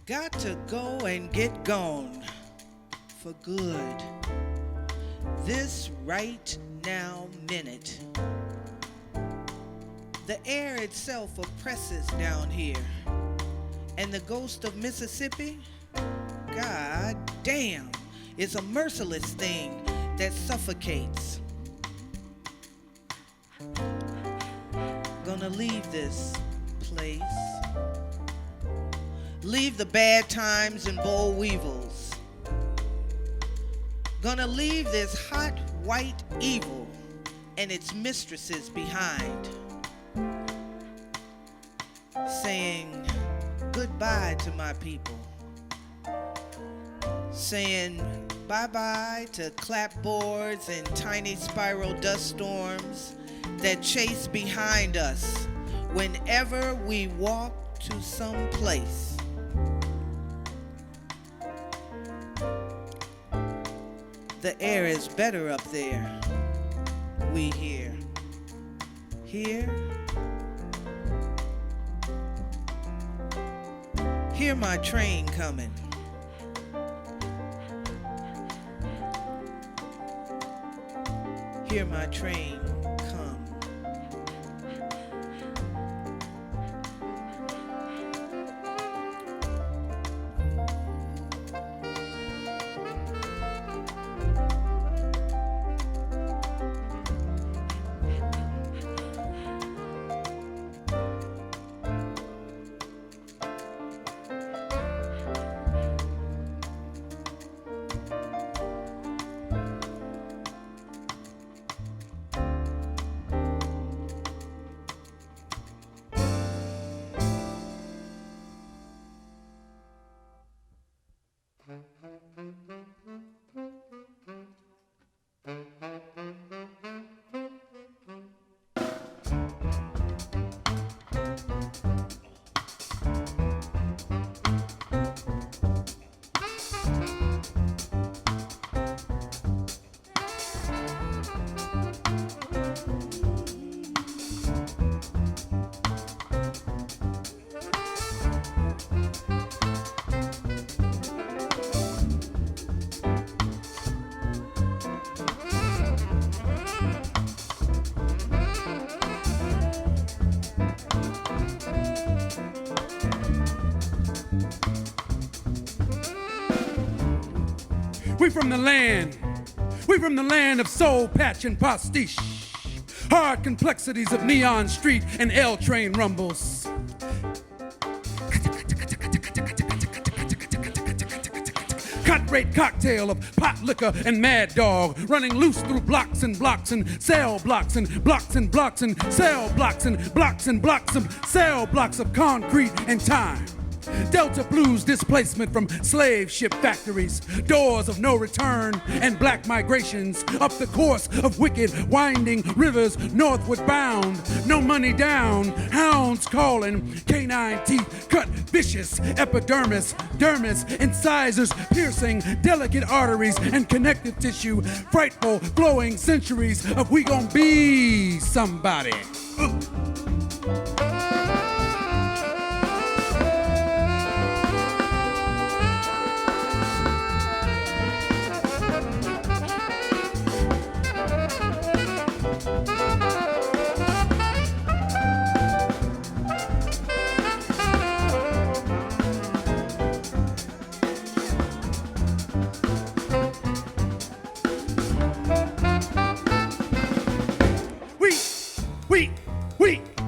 Got to go and get gone for good. This right now minute. The air itself oppresses down here. And the ghost of Mississippi, god damn, is a merciless thing that suffocates. Gonna leave this place. Leave the bad times and boll weevils. Gonna leave this hot white evil and its mistresses behind. Saying goodbye to my people. Saying bye-bye to clapboards and tiny spiral dust storms that chase behind us whenever we walk to some place. The air is better up there, we hear. Here? Hear my train coming. Hear my train come. We from the land. We from the land of soul patch and pastiche. Hard complexities of Neon Street and L train rumbles. Cut rate cocktail of pot liquor and mad dog running loose through blocks and blocks and cell blocks and blocks and blocks and cell blocks and blocks and blocks of cell blocks of concrete and time. Delta Blues displacement from slave ship factories, doors of no return, and black migrations up the course of wicked, winding rivers northward bound. No money down, hounds calling, canine teeth cut vicious epidermis, dermis, incisors piercing delicate arteries and connective tissue, frightful flowing centuries of we gon' be somebody.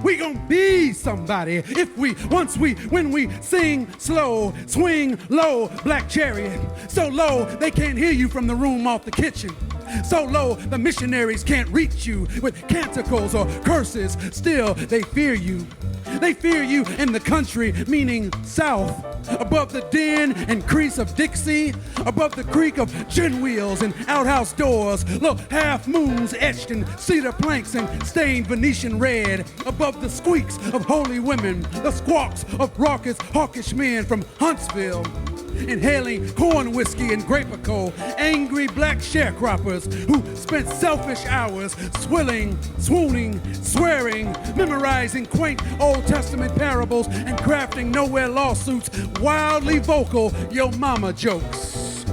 We gon' be somebody if when we sing slow, swing low, black chariot, so low they can't hear you from the room off the kitchen. So low the missionaries can't reach you with canticles or curses. Still, they fear you. They fear you in the country, meaning south. Above the din and crease of Dixie, above the creak of gin wheels and outhouse doors, look, half moons etched in cedar planks and stained Venetian red, above the squeaks of holy women, the squawks of raucous, hawkish men from Huntsville, inhaling corn whiskey and grapico, angry black sharecroppers who spent selfish hours swilling, swooning, swearing, memorizing quaint Old Testament parables and crafting nowhere lawsuits, wildly vocal yo mama jokes.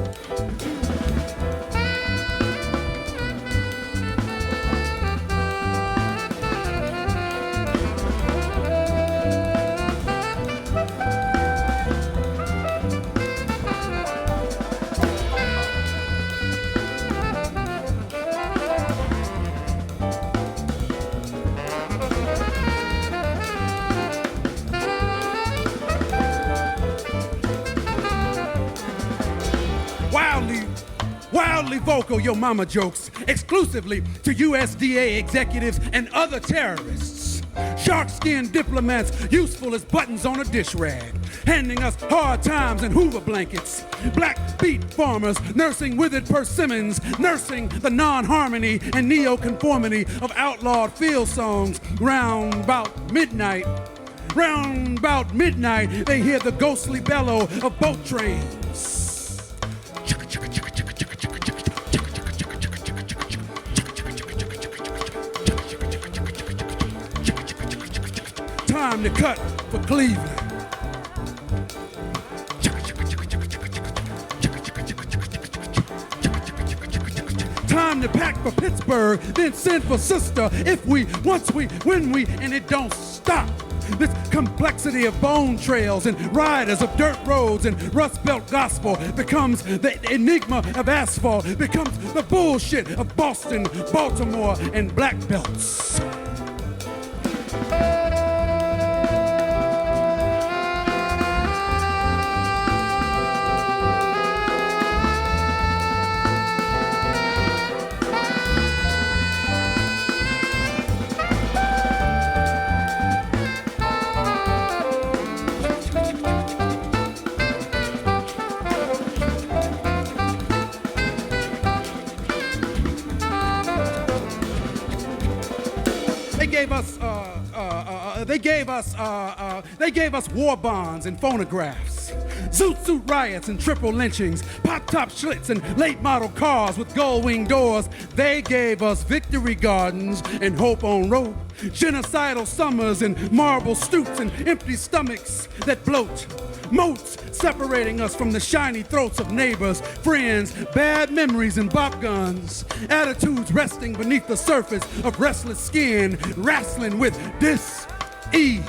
Wildly vocal yo mama jokes, exclusively to USDA executives and other terrorists. Shark-skinned diplomats, useful as buttons on a dish rag, handing us hard times and Hoover blankets. Black beet farmers nursing withered persimmons, nursing the non-harmony and neo-conformity of outlawed field songs. Round about midnight, they hear the ghostly bellow of boat trains. Time to cut for Cleveland. Time to pack for Pittsburgh, then send for sister if we, once we, when we, and it don't stop. This complexity of bone trails and riders of dirt roads and Rust Belt gospel becomes the enigma of asphalt, becomes the bullshit of Boston, Baltimore, and black belts. They gave us war bonds and phonographs, zoot suit riots and triple lynchings, pop-top schlitz and late-model cars with gull-wing doors. They gave us victory gardens and hope on rope, genocidal summers and marble stoops and empty stomachs that bloat. Moats separating us from the shiny throats of neighbors, friends, bad memories and bop guns. Attitudes resting beneath the surface of restless skin, wrestling with dis-ease.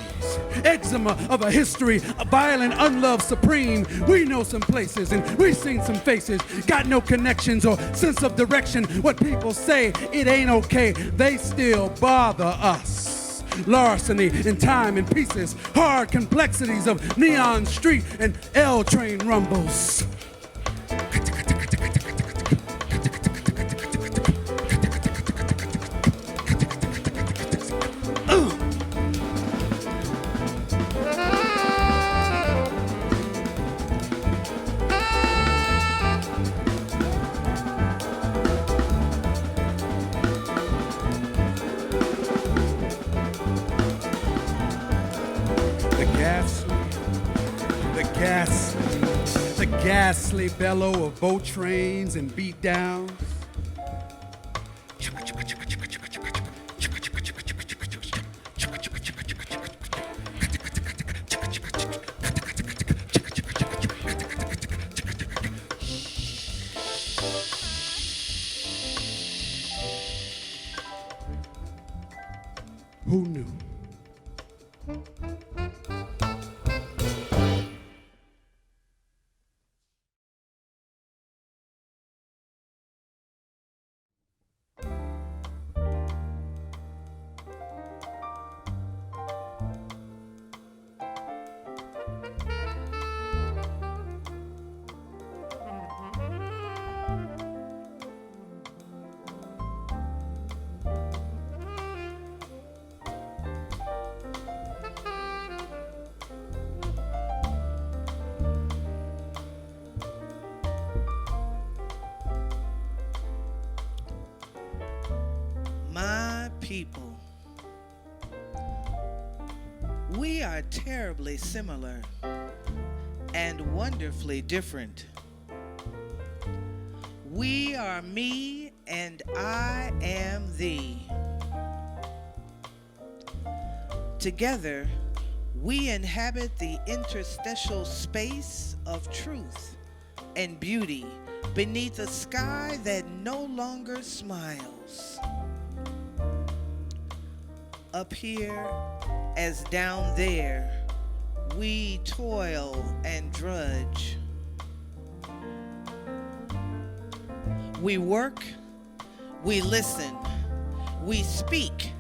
Eczema of a history, a violent, unloved supreme. We know some places and we've seen some faces. Got no connections or sense of direction. What people say, it ain't okay. They still bother us. Larceny in time and pieces, hard complexities of neon street and L train rumbles. The ghastly bellow of boat trains and beat downs. Who knew? people. We are terribly similar and wonderfully different. We are me and I am thee. Together, we inhabit the interstitial space of truth and beauty beneath a sky that no longer smiles. Up here, as down there, we toil and drudge. We work, we listen, we speak,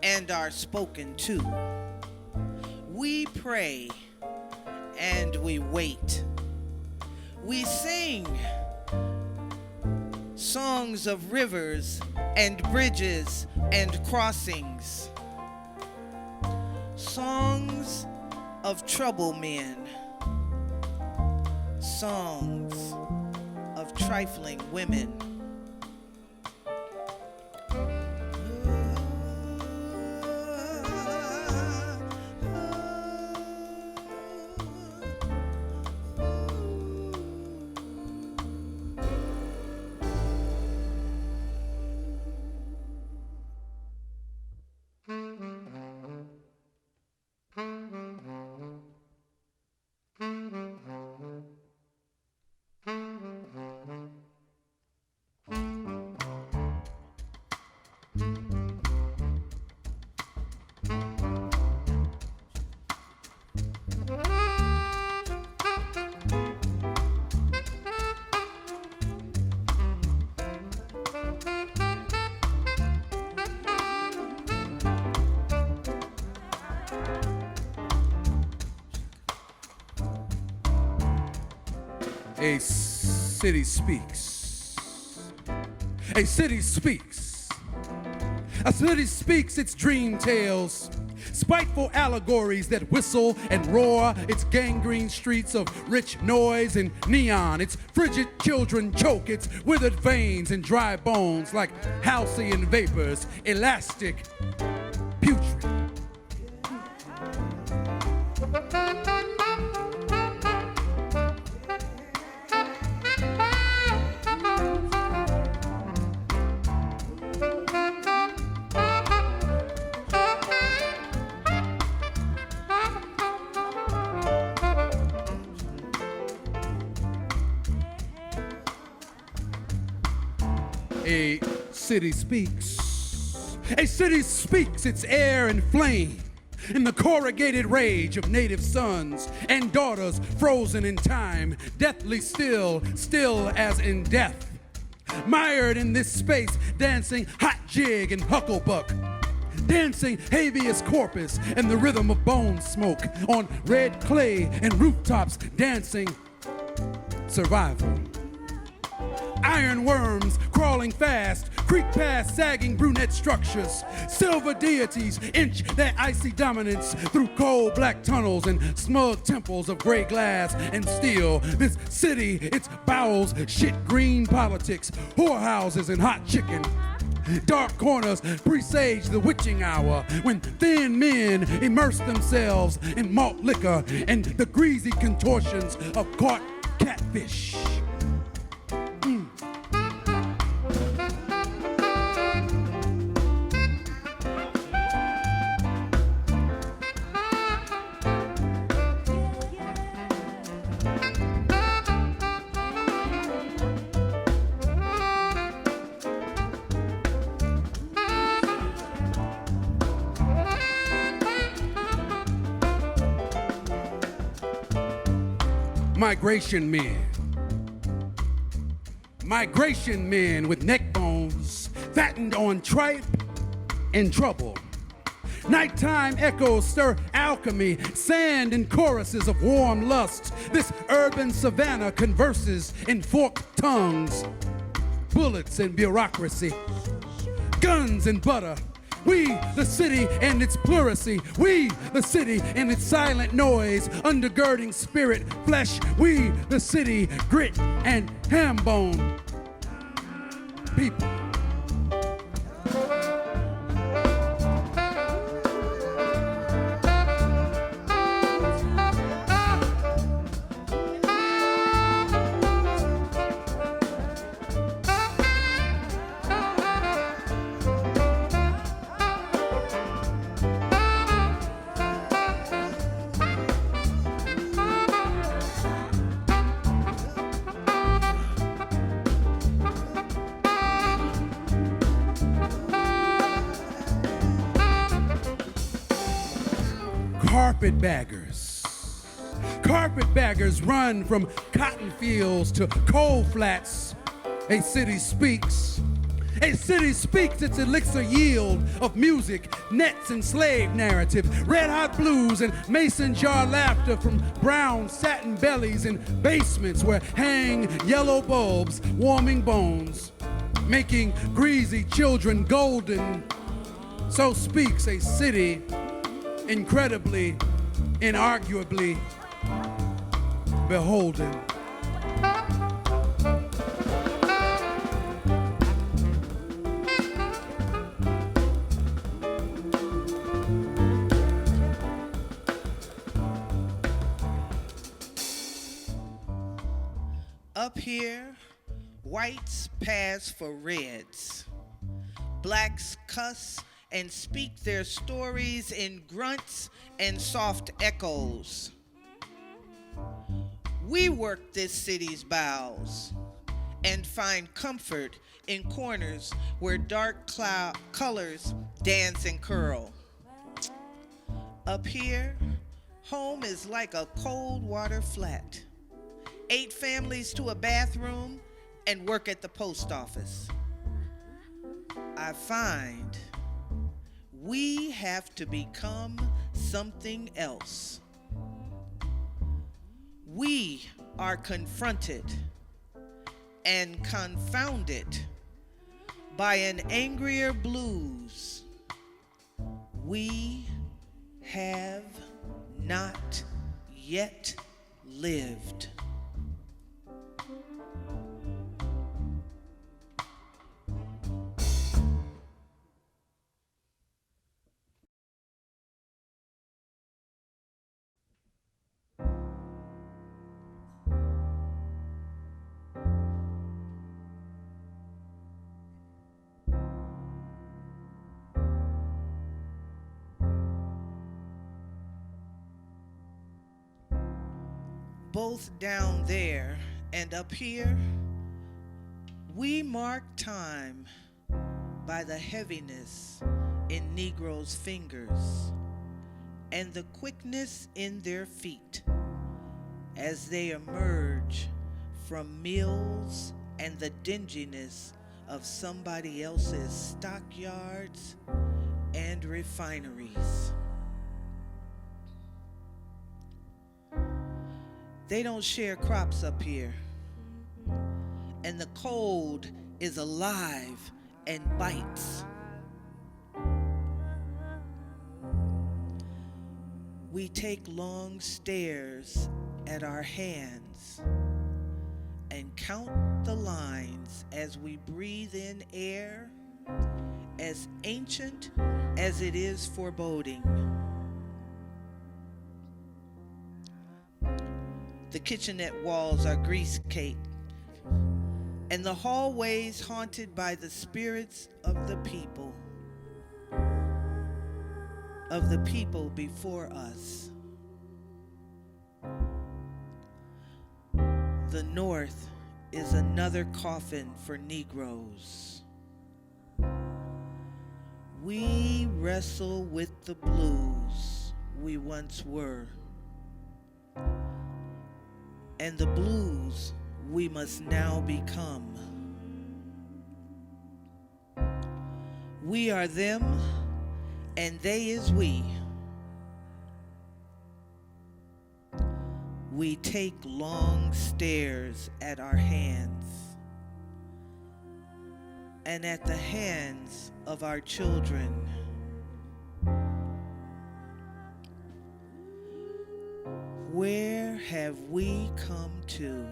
and are spoken to. We pray, and we wait. We sing songs of rivers and bridges and crossings. Songs of trouble men. Songs of trifling women. A city speaks. A city speaks. A city speaks its dream tales, spiteful allegories that whistle and roar, its gangrene streets of rich noise and neon. Its frigid children choke its withered veins and dry bones like halcyon vapors, elastic, putrid. A city speaks. A city speaks its air and flame in the corrugated rage of native sons and daughters frozen in time, deathly still, still as in death. Mired in this space, dancing hot jig and hucklebuck, dancing habeas corpus and the rhythm of bone smoke on red clay and rooftops, dancing survival. Iron worms crawling fast, creep past sagging brunette structures. Silver deities inch their icy dominance through cold black tunnels and smug temples of gray glass and steel. This city, its bowels, shit green politics, whorehouses and hot chicken. Dark corners presage the witching hour when thin men immerse themselves in malt liquor and the greasy contortions of caught catfish. Migration men. Migration men with neck bones, fattened on tripe and trouble. Nighttime echoes stir alchemy, sand and choruses of warm lust. This urban savannah converses in forked tongues, bullets and bureaucracy, guns and butter. We, the city and its pleurisy. We, the city and its silent noise, undergirding spirit, flesh. We, the city, grit and ham bone. People. Carpetbaggers. Carpetbaggers run from cotton fields to coal flats. A city speaks. A city speaks its elixir yield of music, nets and slave narrative, red hot blues and mason jar laughter from brown satin bellies in basements where hang yellow bulbs, warming bones, making greasy children golden. So speaks a city incredibly, inarguably beholden. Up here, whites pass for reds. Blacks cuss and speak their stories in grunts and soft echoes. We work this city's bowels and find comfort in corners where dark colors dance and curl. Up here, home is like a cold water flat. 8 families to a bathroom and work at the post office. I find we have to become something else. We are confronted and confounded by an angrier blues we have not yet lived. Both down there and up here, we mark time by the heaviness in Negroes' fingers and the quickness in their feet as they emerge from mills and the dinginess of somebody else's stockyards and refineries. They don't share crops up here, and the cold is alive and bites. We take long stares at our hands and count the lines as we breathe in air as ancient as it is foreboding. The kitchenette walls are grease-caked, and the hallways haunted by the spirits of the people before us. The North is another coffin for Negroes. We wrestle with the blues we once were, and the blues we must now become. We are them, and they is we. We take long stares at our hands and at the hands of our children. Where have we come to?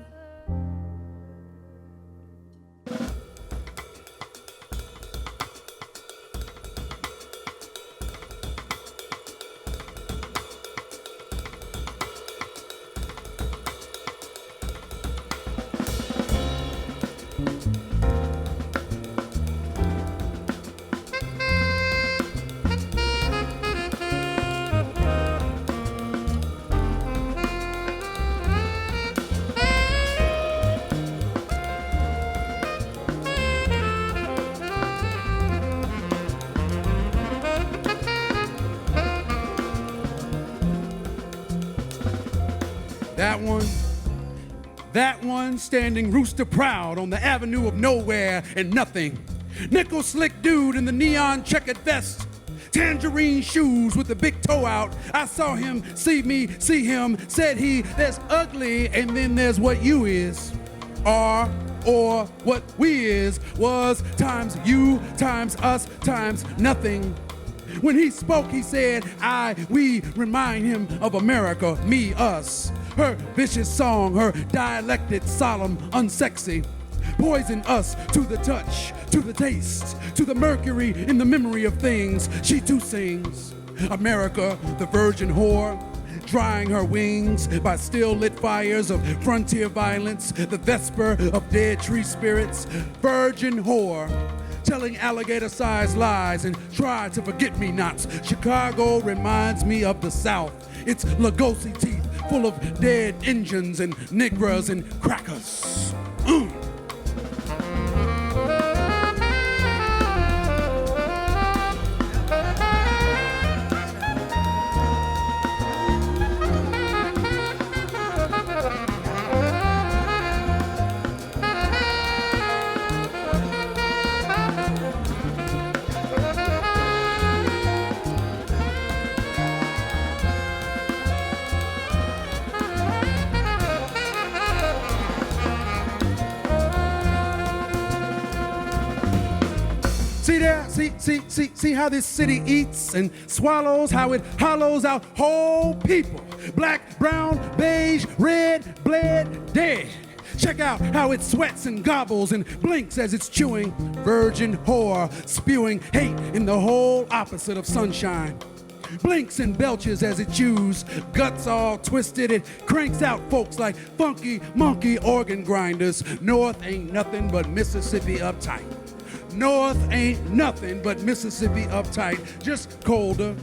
That one standing rooster proud on the avenue of nowhere and nothing. Nickel slick dude in the neon checkered vest. Tangerine shoes with the big toe out. I saw him, see me, see him. Said he, there's ugly and then there's what you is. Are or what we is was times you times us times nothing. When he spoke, he said, we remind him of America, me, us. Her vicious song, her dialected, solemn, unsexy. Poison us to the touch, to the taste, to the mercury in the memory of things. She too sings. America, the virgin whore, drying her wings by still lit fires of frontier violence, the vesper of dead tree spirits. Virgin whore, telling alligator-sized lies and try to forget-me-nots. Chicago reminds me of the South. Its Lugosi teeth full of dead engines and niggas and crackers. See how this city eats and swallows, how it hollows out whole people. Black, brown, beige, red, bled, dead. Check out how it sweats and gobbles and blinks as it's chewing. Virgin whore, spewing hate in the whole opposite of sunshine. Blinks and belches as it chews, guts all twisted. It cranks out folks like funky monkey organ grinders. North ain't nothing but Mississippi uptight. North ain't nothing but Mississippi uptight, just colder,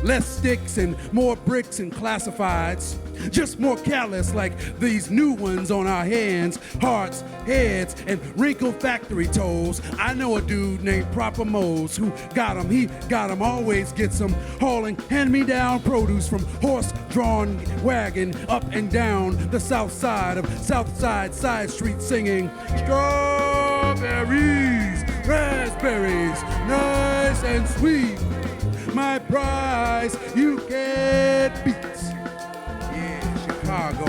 less sticks and more bricks and classifieds, just more callous like these new ones on our hands, hearts, heads, and wrinkled factory toes. I know a dude named Proper Mose who got 'em, he got 'em, always gets 'em, hauling hand-me-down produce from horse-drawn wagon up and down the south side of Southside Side Street singing, strawberries, raspberries, nice and sweet. My prize you can't beat. Yeah, Chicago.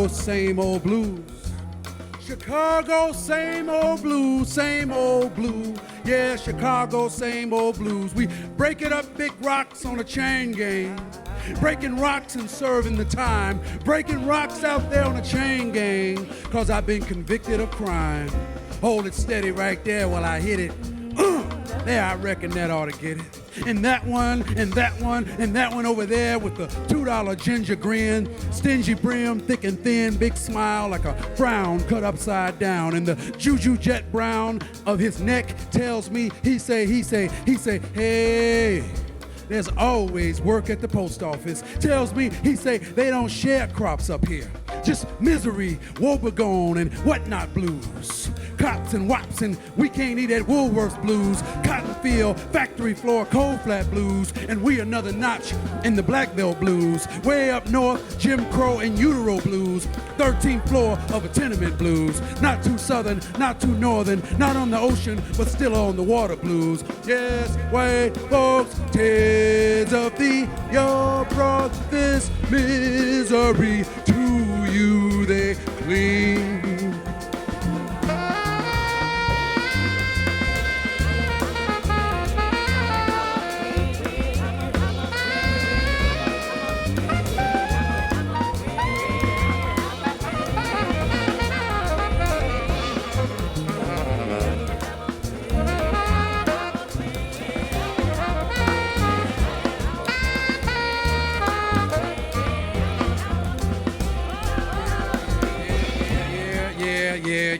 Same old blues. Chicago, same old blues, same old blue. Yeah, Chicago, same old blues. We breaking up big rocks on a chain gang. Breaking rocks and serving the time. Breaking rocks out there on a chain gang. Cause I've been convicted of crime. Hold it steady right there while I hit it. There, I reckon that ought to get it. And that one, and that one, and that one over there with the $2 ginger grin, stingy brim, thick and thin, big smile like a frown cut upside down. And the juju jet brown of his neck tells me, he say, hey, there's always work at the post office. Tells me, he say, they don't share crops up here. Just misery, woebegone, and whatnot blues. Cops and wops, and we can't eat at Woolworth's blues. Cotton field, factory floor, coal flat blues. And we another notch in the black belt blues. Way up north, Jim Crow and utero blues. 13th floor of a tenement blues. Not too southern, not too northern, not on the ocean, but still on the water blues. Yes, white folks, tears of thee, you brought this misery to you, they cling.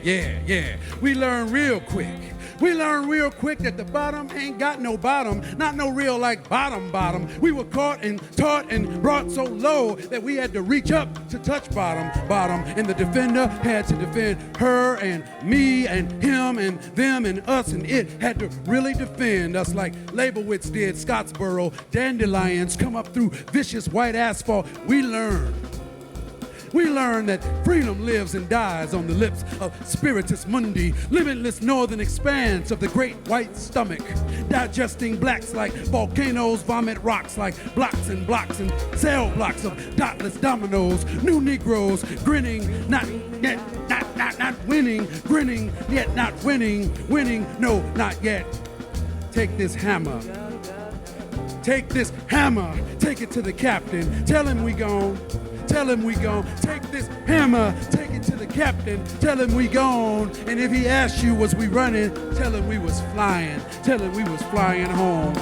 yeah. We learn real quick. We learned real quick that the bottom ain't got no bottom, not no real like bottom. We were caught and taught and brought so low that we had to reach up to touch bottom. And the defender had to defend her and me and him and them and us, and it had to really defend us like Leibowitz did Scottsboro. Dandelions come up through vicious white asphalt. We learn that freedom lives and dies on the lips of Spiritus Mundi, limitless northern expanse of the great white stomach, digesting blacks like volcanoes, vomit rocks like blocks and cell blocks of dotless dominoes, new Negroes grinning, not winning, grinning, yet not winning, no, not yet. Take this hammer, take it to the captain, tell him we gone. Take this hammer, take it to the captain, tell him we gone. And if he asks you was we running, tell him we was flying home.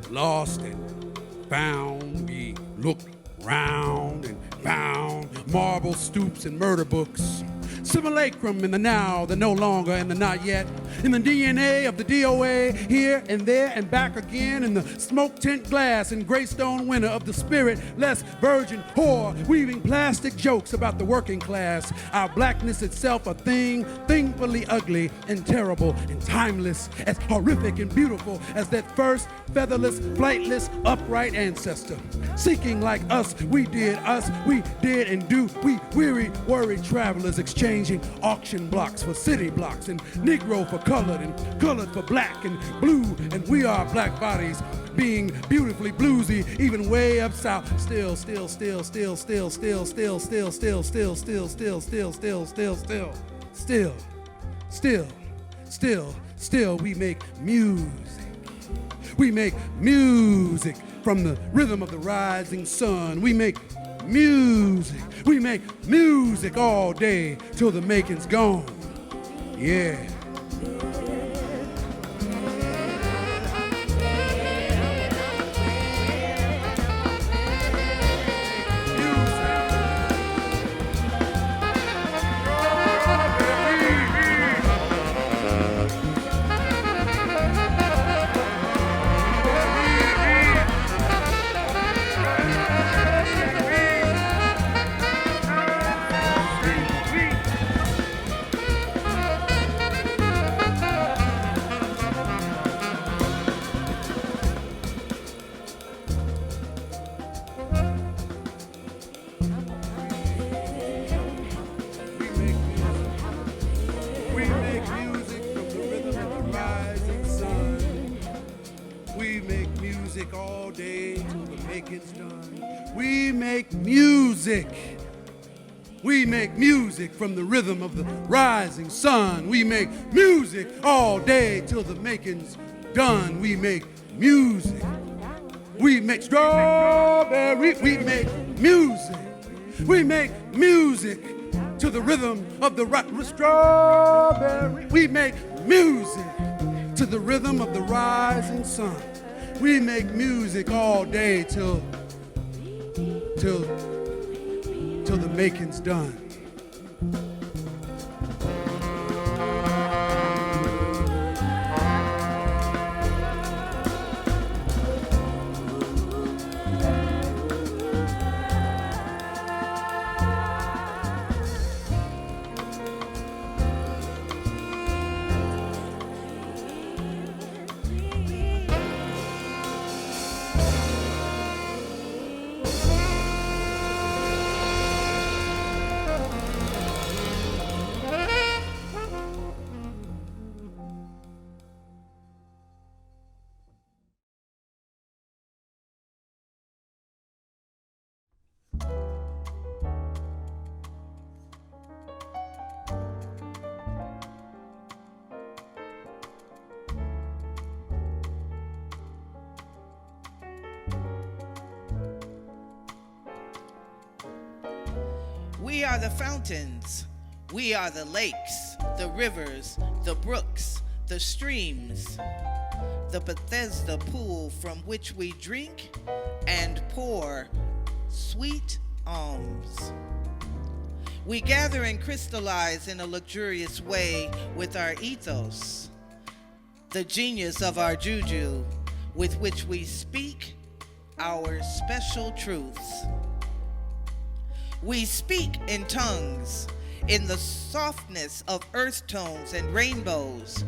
Lost and found, we looked round and found marble stoops and murder books. Simulacrum in the now, the no longer, and the not yet. In the DNA of the DOA, here and there and back again. In the smoke tint glass and greystone winter of the spirit, less virgin whore, weaving plastic jokes about the working class. Our blackness itself a thingfully ugly and terrible and timeless, as horrific and beautiful as that first featherless, flightless, upright ancestor. Seeking like us, we did and do. We weary, worried travelers exchanging auction blocks for city blocks and Negro for colored and colored for black and blue, and we are black bodies being beautifully bluesy, even way up south. Still, we make music. We make music from the rhythm of the rising sun. We make music all day till the making's gone. Yeah. All day till the making's done. We make music. We make music from the rhythm of the rising sun. We make music all day till the making's done. We make music. We make strawberry. We make music. We make music to the rhythm of the strawberry. We make music to the rhythm of the rising sun. We make music all day till the making's done. We are the fountains. We are the lakes, the rivers, the brooks, the streams, the Bethesda pool from which we drink and pour sweet alms. We gather and crystallize in a luxurious way with our ethos, the genius of our juju, with which we speak our special truths. We speak in tongues, in the softness of earth tones and rainbows.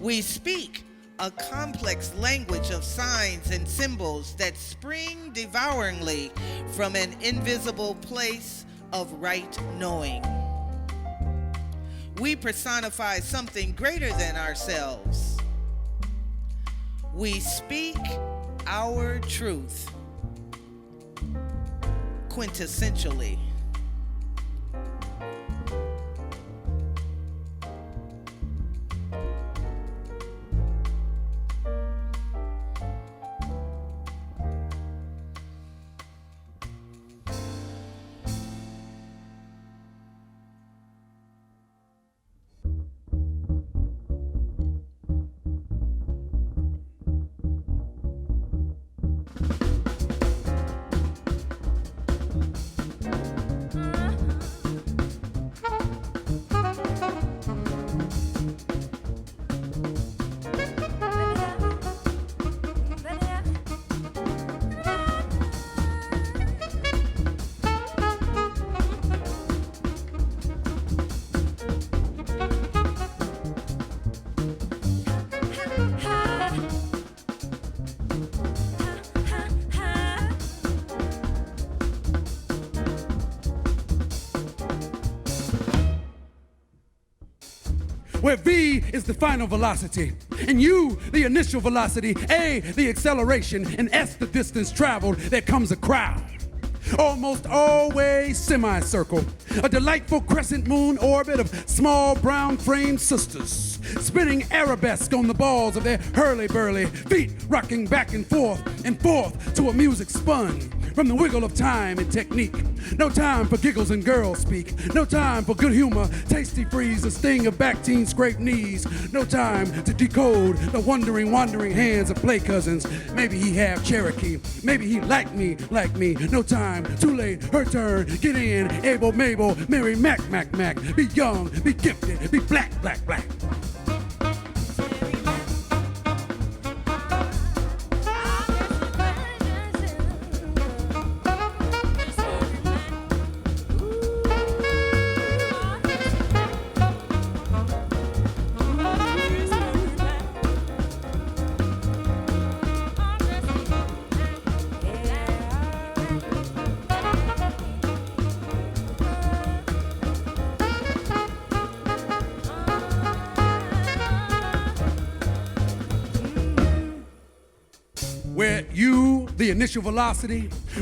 We speak a complex language of signs and symbols that spring devouringly from an invisible place of right knowing. We personify something greater than ourselves. We speak our truth quintessentially. Where V is the final velocity, and U the initial velocity, A the acceleration, and S the distance traveled, there comes a crowd. Almost always semicircle, a delightful crescent moon orbit of small brown framed sisters, spinning arabesque on the balls of their hurly-burly feet, rocking back and forth to a music spun from the wiggle of time and technique. No time for giggles and girls speak. No time for good humor, tasty freeze, the sting of back teen scraped knees. No time to decode the wandering hands of play cousins. Maybe he have Cherokee. Maybe he like me. No time, too late, her turn. Get in, Abel, Mabel, Mary, Mac. Be young, be gifted, be black.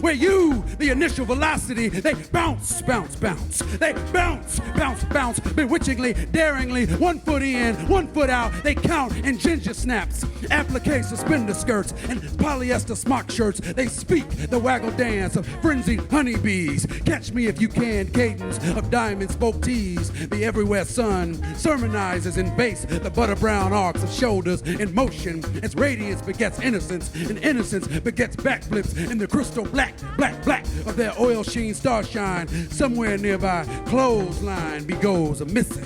Where you, the initial velocity, they bounce. They bounce, bewitchingly, daringly, 1 foot in, 1 foot out. They count in ginger snaps, applique suspender skirts, and polyester smock shirts. They speak the waggle dance of frenzied honeybees. Catch me if you can, cadence of diamond spoke tees. The everywhere sun sermonizes in bass, the butter brown arcs of shoulders in motion. Its radiance begets innocence, and innocence begets backflips in the crystal black of their oil sheen starshine. Somewhere nearby, clothesline goes a missing.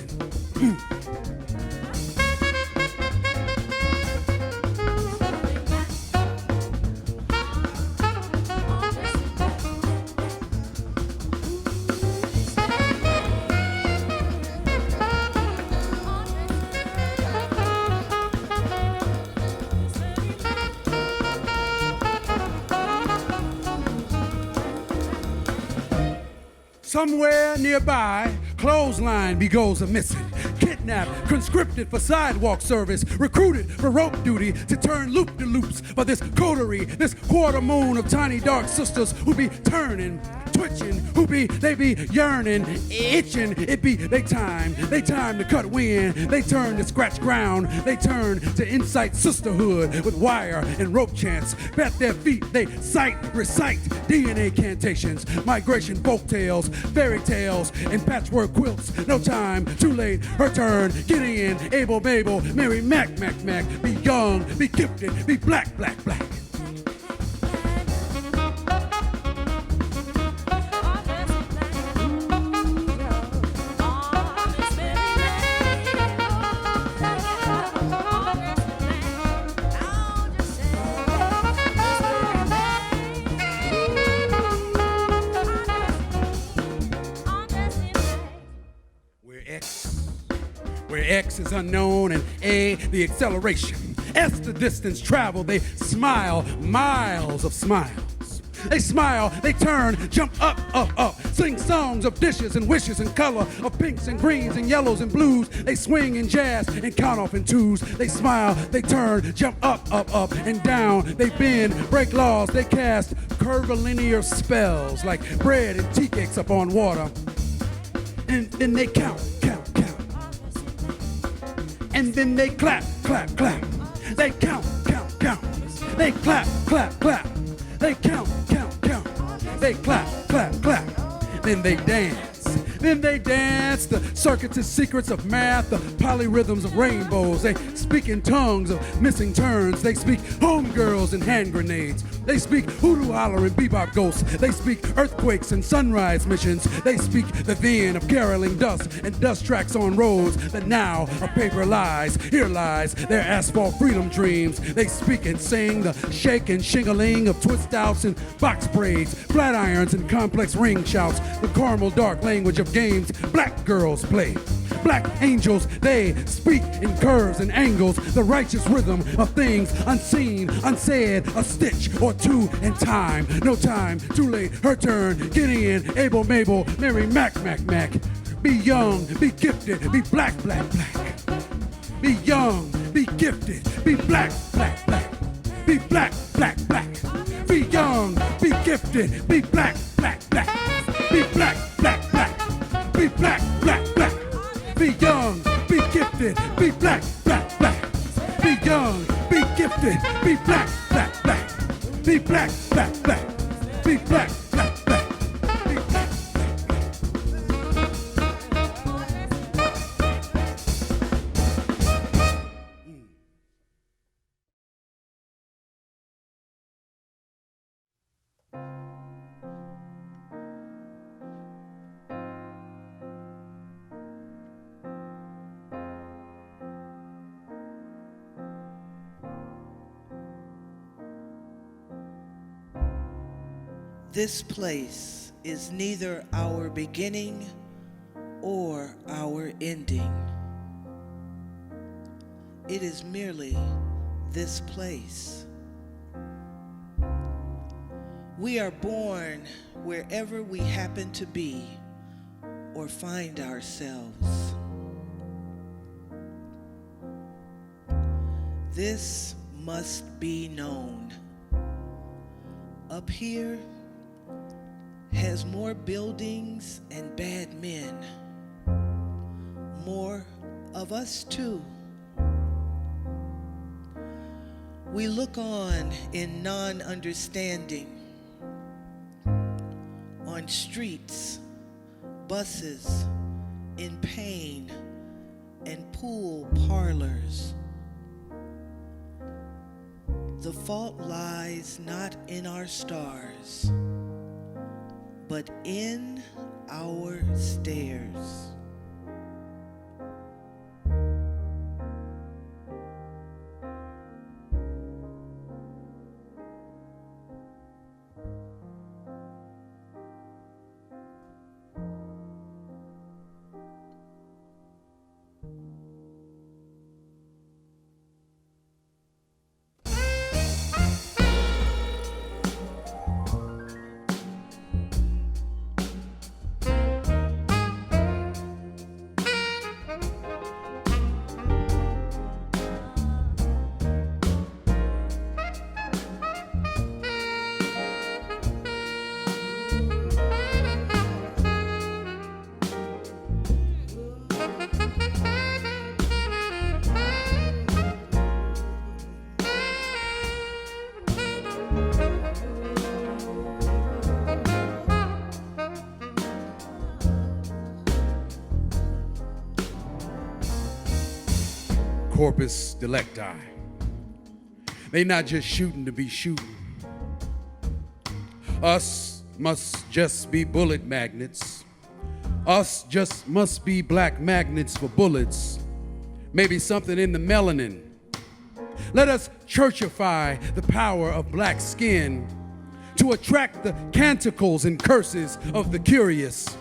Somewhere nearby, clothesline goes a missing. Kidnapped conscripted for sidewalk service, recruited for rope duty to turn loop-de-loops for this coterie, this quarter moon of tiny dark sisters who be turning, twitching, they be yearning, itching, it be they time to cut wind, they turn to scratch ground, they turn to incite sisterhood with wire and rope chants, bet their feet, they recite DNA cantations, migration folk tales, fairy tales, and patchwork quilts, no time, too late, her turn, get in, Abel, Mabel, Mary, Mac, be young, be gifted, be black. Where X is unknown and A, the acceleration. S, the distance traveled. They smile, miles of smiles. They smile, they turn, jump up, sing songs of dishes and wishes and color, of pinks and greens and yellows and blues. They swing and jazz and count off in twos. They smile, they turn, jump up, and down. They bend, break laws, they cast curvilinear spells like bread and tea cakes up on water. And then they count. And then they clap. They count. They clap. They count. They clap. Then they dance. The circuitous secrets of math, the polyrhythms of rainbows. They speak in tongues of missing turns. They speak homegirls and hand grenades. They speak hoodoo holler and bebop ghosts. They speak earthquakes and sunrise missions. They speak the then of caroling dust and dust tracks on roads. The now of paper lies. Here lies their asphalt freedom dreams. They speak and sing the shake and shingling of twist outs and box braids, flat irons and complex ring shouts. The caramel dark language of games black girls play. Black angels, they speak in curves and angles, the righteous rhythm of things unseen, unsaid, a stitch or two in time. No time, too late, her turn, get in, Abel, Mabel, Mary, Mac. Be young, be gifted, be black. Be young, be gifted, be black. Be black. Be young, be gifted, be black. Be black. Be black. Be young, be gifted, be black. Be young, be gifted, be black. Be black. Be black. This place is neither our beginning or our ending. It is merely this place. We are born wherever we happen to be or find ourselves. This must be known. Up here has more buildings and bad men, more of us too. We look on in non-understanding, on streets, buses, in pain, and pool parlors. The fault lies not in our stars, but in our stairs. corpus delicti. They not just shooting to be shooting. Us must just be bullet magnets. Us just must be black magnets for bullets. Maybe something in the melanin. Let us churchify the power of black skin to attract the canticles and curses of the curious.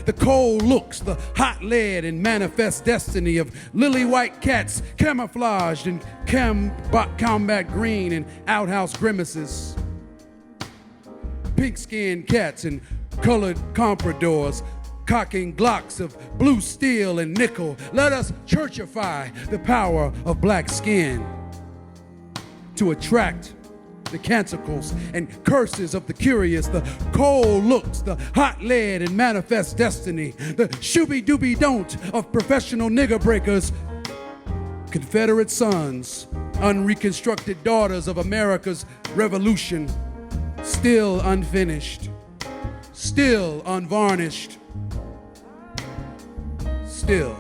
The cold looks, the hot lead and manifest destiny of lily white cats camouflaged in combat green and outhouse grimaces. Pink-skinned cats and colored compradors cocking Glocks of blue steel and nickel. Let us churchify the power of black skin to attract the canticles and curses of the curious, the cold looks, the hot lead and manifest destiny, the shooby-dooby-don't of professional nigger breakers, Confederate sons, unreconstructed daughters of America's revolution, still unfinished, still unvarnished, still.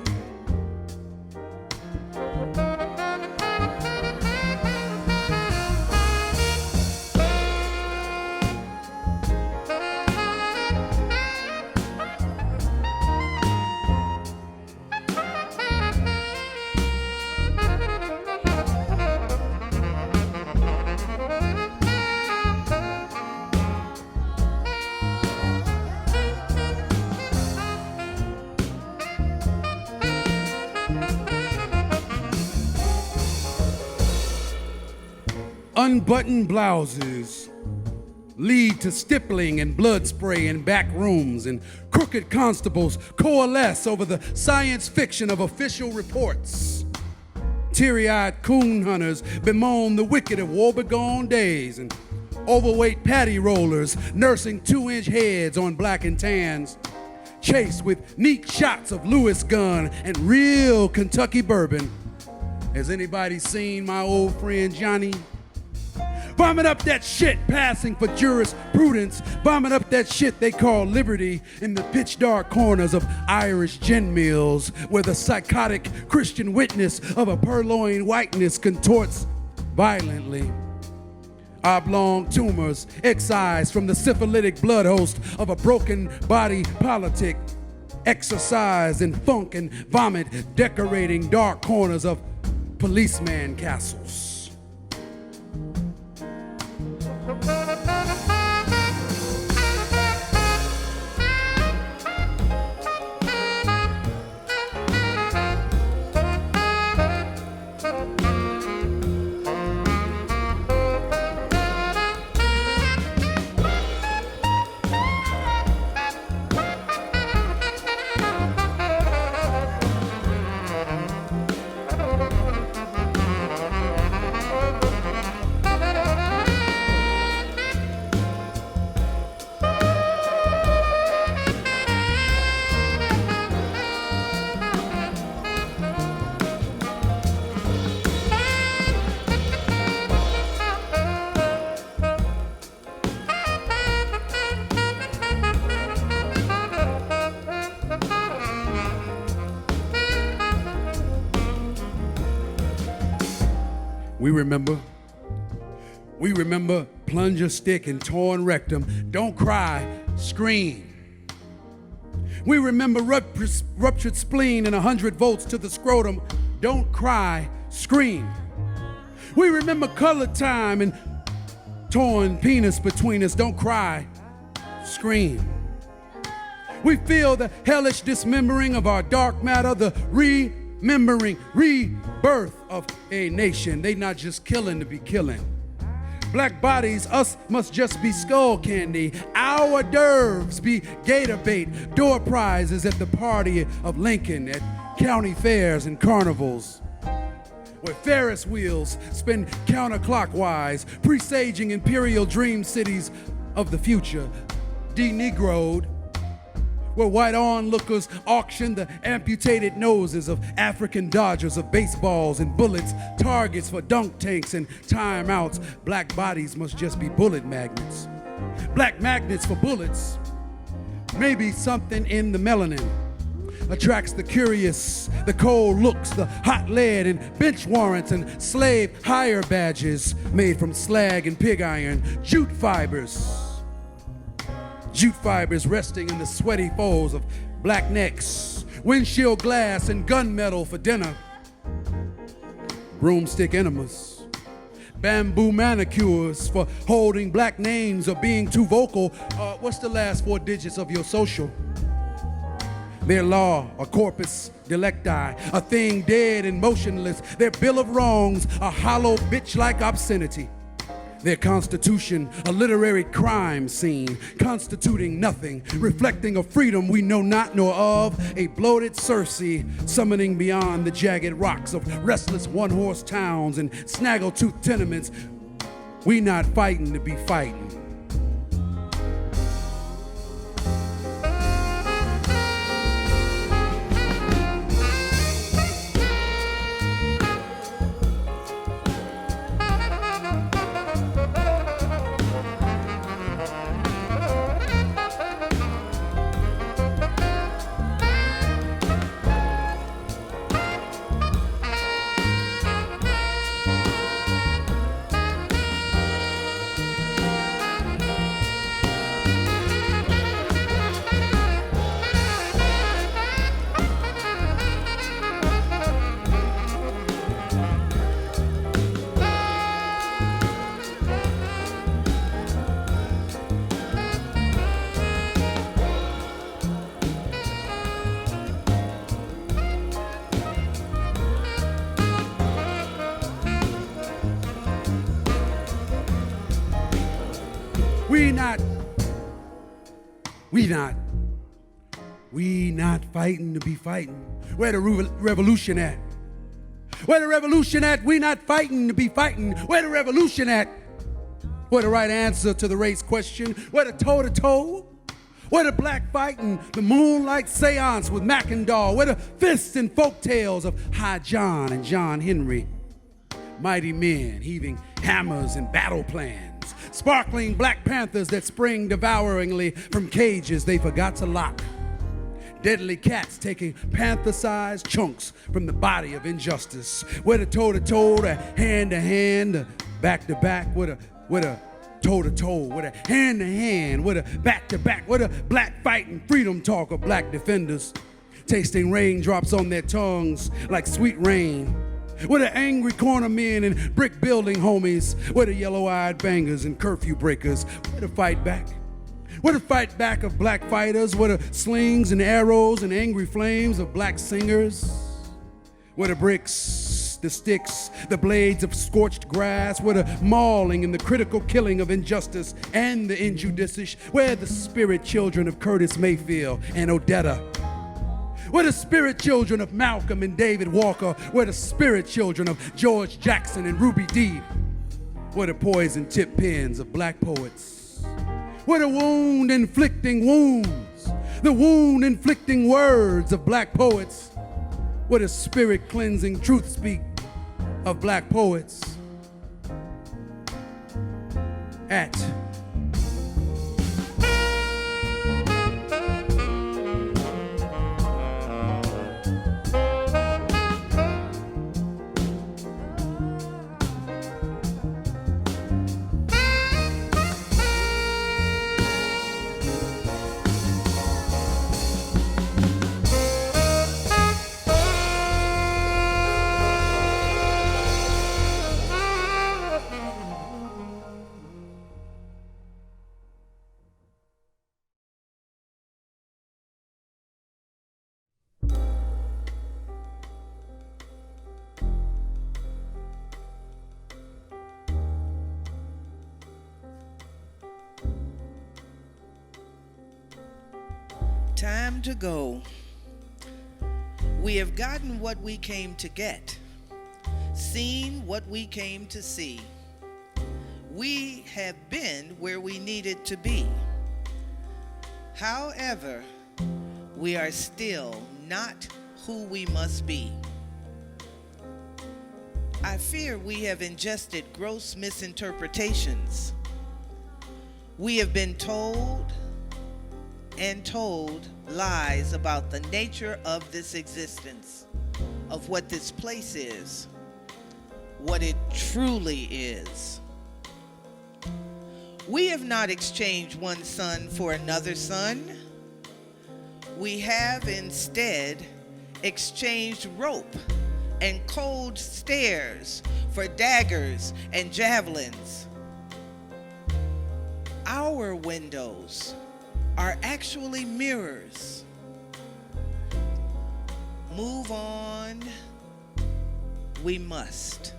Unbuttoned blouses lead to stippling and blood spray in back rooms, and crooked constables coalesce over the science fiction of official reports. Teary-eyed coon hunters bemoan the wicked of woebegone days, and overweight patty rollers nursing 2-inch heads on black and tans, chased with neat shots of Lewis gun and real Kentucky bourbon. Has anybody seen my old friend Johnny? Bombing up that shit, passing for jurisprudence, bombing up that shit they call liberty in the pitch dark corners of Irish gin mills, where the psychotic Christian witness of a purloined whiteness contorts violently. Oblong tumors excised from the syphilitic blood host of a broken body politic, exercise in funk and vomit, decorating dark corners of policeman castles. We remember plunger stick and torn rectum. Don't cry, scream. We remember ruptured spleen and 100 volts to the scrotum. Don't cry, scream. We remember color time and torn penis between us. Don't cry, scream. We feel the hellish dismembering of our dark matter, the remembering, rebirth of a nation. They not just killing to be killing. Black bodies, us must just be skull candy. Our derves be gator bait, door prizes at the party of Lincoln, at county fairs and carnivals, where Ferris wheels spin counterclockwise, presaging imperial dream cities of the future, de-negroed, where white onlookers auction the amputated noses of African dodgers of baseballs and bullets, targets for dunk tanks and timeouts. Black bodies must just be bullet magnets. Black magnets for bullets. Maybe something in the melanin. attracts the curious, the cold looks, the hot lead, and bench warrants and slave hire badges made from slag and pig iron, jute fibers resting in the sweaty folds of black necks, windshield glass and gunmetal for dinner, broomstick enemas, bamboo manicures for holding black names or being too vocal. What's the last 4 digits of your social? Their law, a corpus delicti, a thing dead and motionless. Their bill of wrongs, a hollow bitch-like obscenity. Their constitution, a literary crime scene, constituting nothing, reflecting a freedom we know not nor of, a bloated Circe summoning beyond the jagged rocks of restless one-horse towns and snaggle-tooth tenements. We not fighting to be fighting. We not fighting to be fighting. Where the revolution at? Where the revolution at? We not fighting to be fighting. Where the revolution at? Where the right answer to the race question? Where the toe-to-toe? Where the black fighting, the moonlight seance with Mackendall? Where the fists and folk tales of High John and John Henry? Mighty men heaving hammers and battle plans. Sparkling Black Panthers that spring devouringly from cages they forgot to lock. Deadly cats taking panther-sized chunks from the body of injustice. Where the toe-to-toe, the hand-to-hand, the back-to-back, with a toe-to-toe, with a hand-to-hand, with a back-to-back, with a black fighting freedom talk of black defenders. Tasting raindrops on their tongues like sweet rain. With the angry corner men and brick building homies. With the yellow-eyed bangers and curfew breakers. Where the fight back? Where the fight back of black fighters? Where the slings and arrows and angry flames of black singers? Where the bricks, the sticks, the blades of scorched grass? Where the mauling and the critical killing of injustice and the injudicious? Where the spirit children of Curtis Mayfield and Odetta? Where the spirit children of Malcolm and David Walker? Where the spirit children of George Jackson and Ruby Dee? Where the poison tip pens of black poets? Where the wound-inflicting wounds, the wound-inflicting words of black poets? Where the spirit-cleansing truth speak of black poets? At time to go. We have gotten what we came to get, seen what we came to see. We have been where we needed to be. However, we are still not who we must be. I fear we have ingested gross misinterpretations. We have been told and told lies about the nature of this existence, of what this place is, what it truly is. We have not exchanged one son for another son. We have instead exchanged rope and cold stares for daggers and javelins. Our windows are actually mirrors. Move on, we must.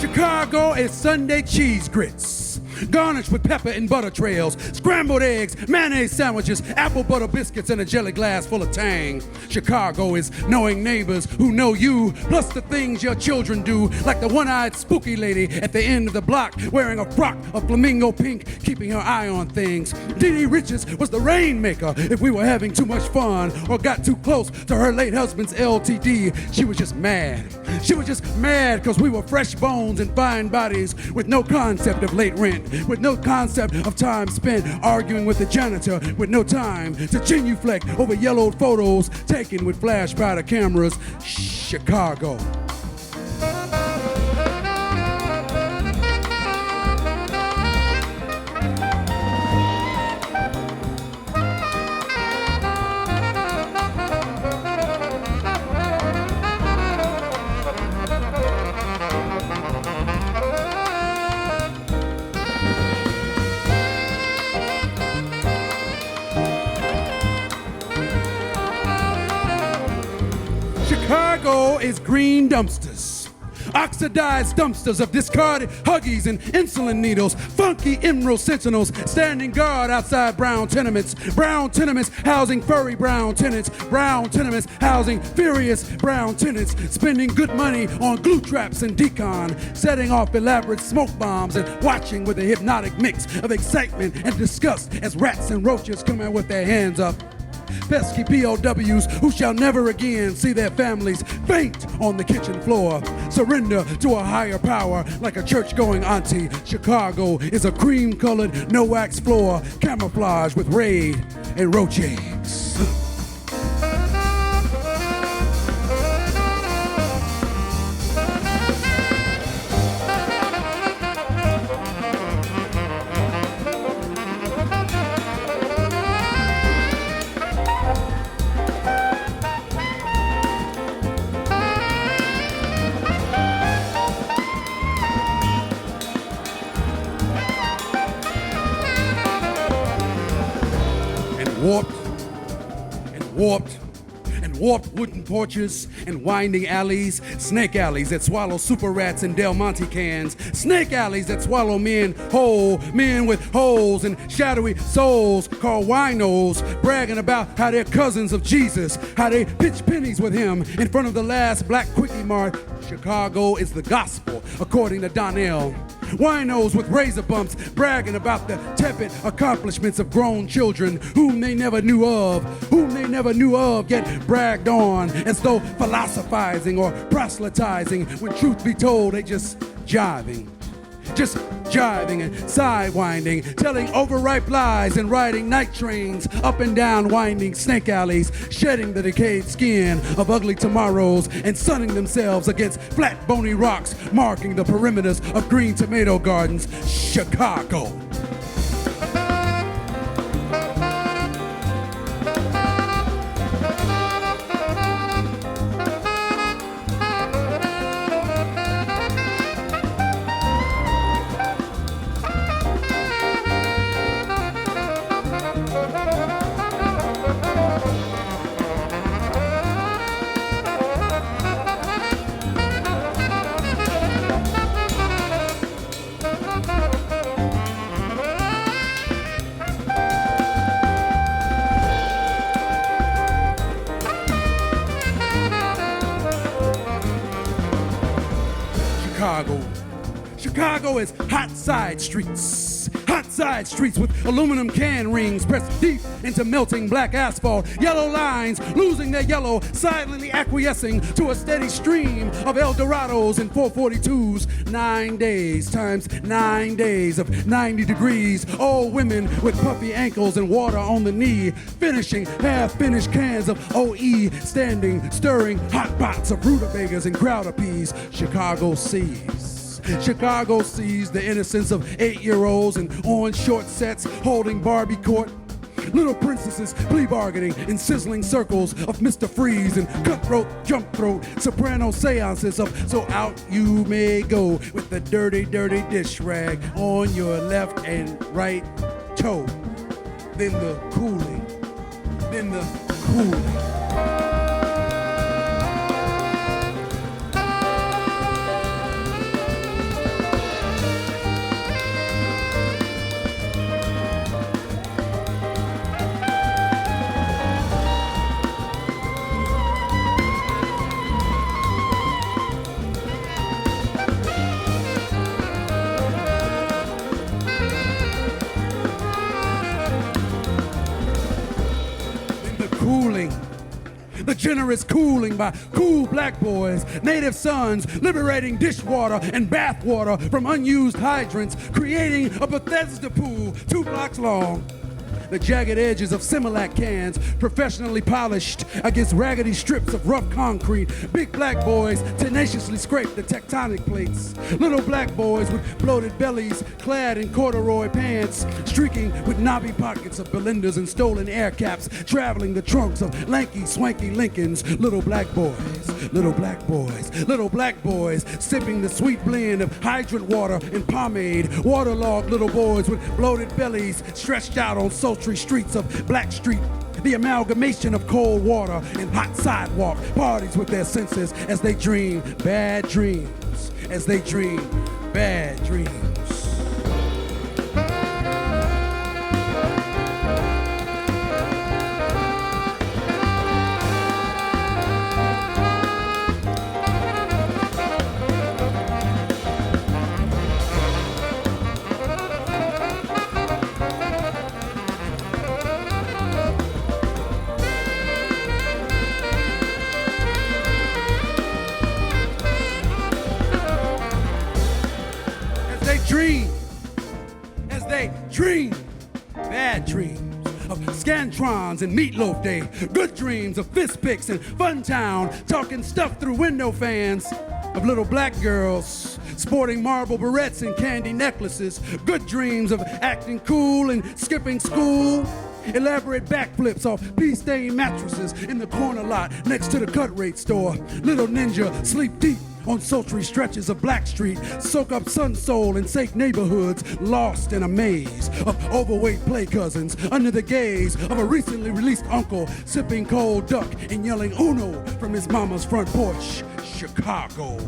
Chicago is Sunday cheese grits, garnished with pepper and butter trails, scrambled eggs, mayonnaise sandwiches, apple butter biscuits, and a jelly glass full of tang. Chicago is knowing neighbors who know you, plus the things your children do, like the one-eyed spooky lady at the end of the block wearing a frock of flamingo pink, keeping her eye on things. Dee Dee Richards was the rainmaker if we were having too much fun or got too close to her late husband's LTD. She was just mad. She was just mad because we were fresh bones and fine bodies with no concept of late rent, with no concept of time spent arguing with the janitor, with no time to genuflect over yellowed photos taken with flash powder cameras. Chicago. Chicago is green dumpsters, oxidized dumpsters of discarded Huggies and insulin needles, funky emerald sentinels standing guard outside brown tenements housing furry brown tenants, brown tenements housing furious brown tenants, spending good money on glue traps and decon, setting off elaborate smoke bombs and watching with a hypnotic mix of excitement and disgust as rats and roaches come out with their hands up. Pesky POWs who shall never again see their families faint on the kitchen floor, surrender to a higher power like a church-going auntie. Chicago is a cream-colored, no-wax floor camouflaged with raid and roach eggs. Warped wooden porches and winding alleys, snake alleys that swallow super rats and Del Monte cans, snake alleys that swallow men whole, men with holes and shadowy souls called winos, bragging about how they're cousins of Jesus, how they pitch pennies with him in front of the last black Quickie Mart. Chicago is the gospel, according to Donnell. Winos with razor bumps bragging about the tepid accomplishments of grown children whom they never knew of, yet bragged on as though philosophizing or proselytizing, when truth be told they just jiving and sidewinding, telling overripe lies and riding night trains up and down winding snake alleys, shedding the decayed skin of ugly tomorrows and sunning themselves against flat bony rocks, marking the perimeters of green tomato gardens. Chicago. Chicago is hot side streets. Hot side streets with aluminum can rings pressed deep into melting black asphalt. Yellow lines losing their yellow, silently acquiescing to a steady stream of Eldorados and 442s. 9 days times 9 days of 90 degrees. Old women with puffy ankles and water on the knee, finishing half-finished cans of OE, standing, stirring hot pots of rutabagas and crowder peas. Chicago sees. Chicago sees the innocence of 8-year-olds in orange short sets holding Barbie court. Little princesses plea bargaining in sizzling circles of Mr. Freeze and cutthroat, jump throat, soprano seances of so out you may go with the dirty, dirty dish rag on your left and right toe. Then the cooling. Then the cooling. The generous cooling by cool black boys, native sons, liberating dishwater and bathwater from unused hydrants, creating a Bethesda pool 2 blocks long. The jagged edges of Similac cans, professionally polished against raggedy strips of rough concrete. Big black boys tenaciously scrape the tectonic plates. Little black boys with bloated bellies, clad in corduroy pants, streaking with knobby pockets of Belindas and stolen air caps, traveling the trunks of lanky, swanky Lincolns. Little black boys, little black boys, little black boys, sipping the sweet blend of hydrant water and pomade. Waterlogged little boys with bloated bellies, stretched out on sultry streets of Black Street. The amalgamation of cold water and hot sidewalk parties with their senses as they dream bad dreams, as they dream bad dreams. Dream, bad dreams of Scantrons and Meatloaf Day, good dreams of fist picks and Funtown, talking stuff through window fans, of little black girls sporting marble barrettes and candy necklaces, good dreams of acting cool and skipping school, elaborate backflips off pea-stained mattresses in the corner lot next to the cut rate store. Little ninja sleep deep on sultry stretches of Black Street, soak up sun soul in safe neighborhoods, lost in a maze of overweight play cousins under the gaze of a recently released uncle, sipping cold duck and yelling Uno from his mama's front porch. Chicago.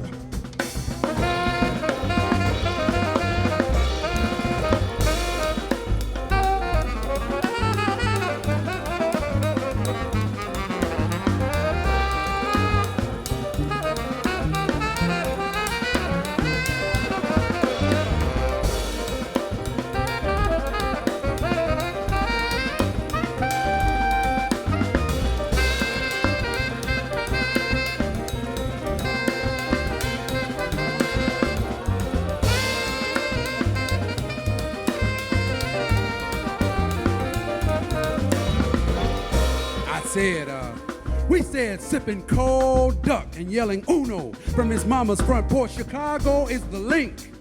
We said sipping cold duck and yelling Uno from his mama's front porch. Chicago is the link,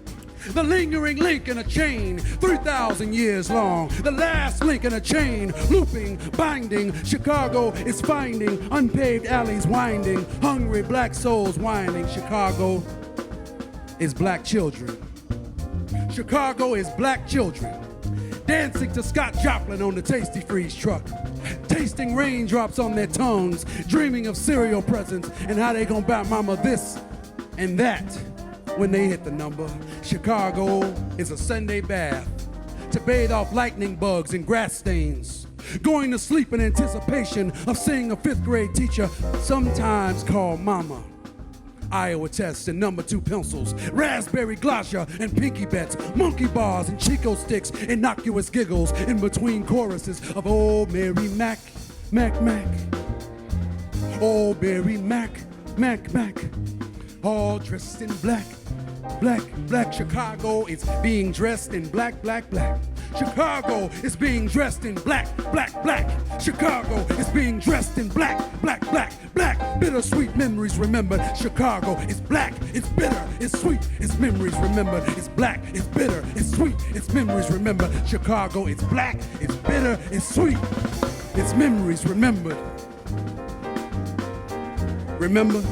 the lingering link in a chain 3,000 years long. The last link in a chain, looping, binding. Chicago is finding unpaved alleys winding, hungry black souls whining. Chicago is black children. Chicago is black children dancing to Scott Joplin on the Tasty Freeze truck, tasting raindrops on their tongues, dreaming of cereal presents and how they gonna buy mama this and that when they hit the number. Chicago is a Sunday bath to bathe off lightning bugs and grass stains, going to sleep in anticipation of seeing a 5th grade teacher sometimes call mama. Iowa tests and number 2 pencils, raspberry glossia and pinky bets, monkey bars and Chico sticks, innocuous giggles in between choruses of Old Mary Mac, Mac, Mac. Old Mary Mac, Mac, Mac. All dressed in black, black, black. Chicago is being dressed in black, black, black. Chicago is being dressed in black, black, black. Chicago is being dressed in black, black, black, black. Bittersweet memories remembered. Chicago is black, it's bitter, it's sweet, it's memories remembered. It's black, it's bitter, it's sweet, it's memories remembered. Chicago is black, it's bitter, it's sweet, it's memories remembered. Remember?